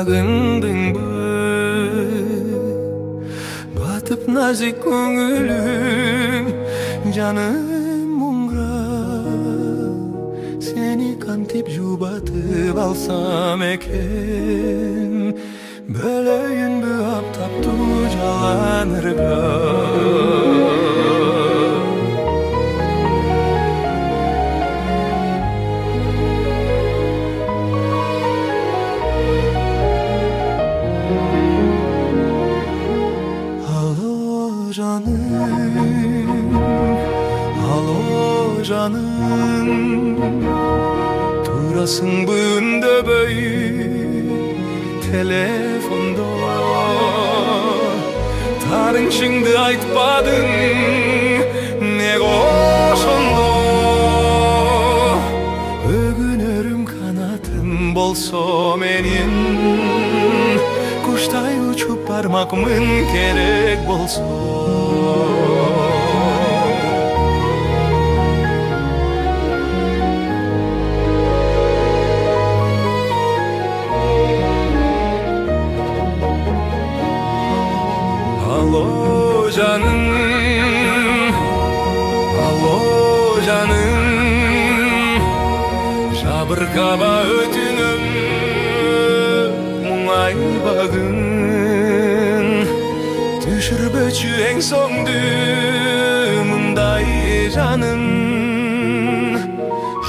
сағындың батып назик көңілім жаным мұңға сені кантип жұбатып алсам екен бөлейін бі аптапту жаланырға Alo canım Turasın bunda böyle telefonda Tarın şimdi aytpadın ne koşundu Ögünörüm kanatım bolso menin Kuştay uçup parmakmın gerek bolso Alo canım Жабыркаба өтүнөм мұңай багын Түшүрбөчү эң соңду мындай жаным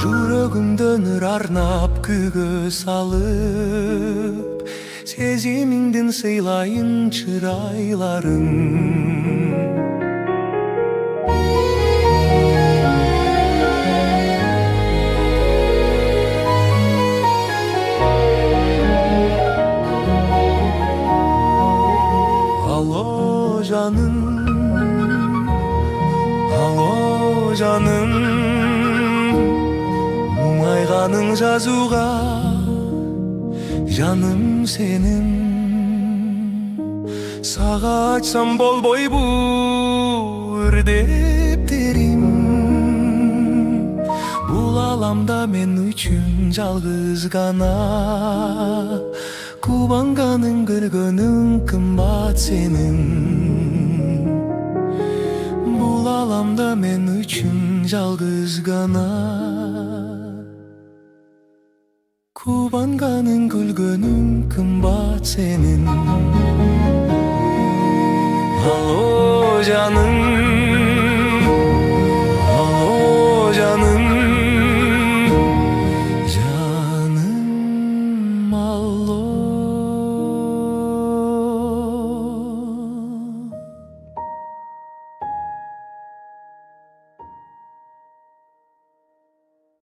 Жүрөгүмдө нур арнап күгө салып Сезимиңдин сыйлайын чырайларын Alo canım Мұңайғаның жазуға жаным сенің Саға айтсам болбойбу үрдептерим Бул аламда мен үчүн жалгыз гана Кубанганың көргөнүң кымбат сенің Бул аламда мен үчүн жалгыз гана Кубанганың күлгөнүң кымбат сенин Ало жаным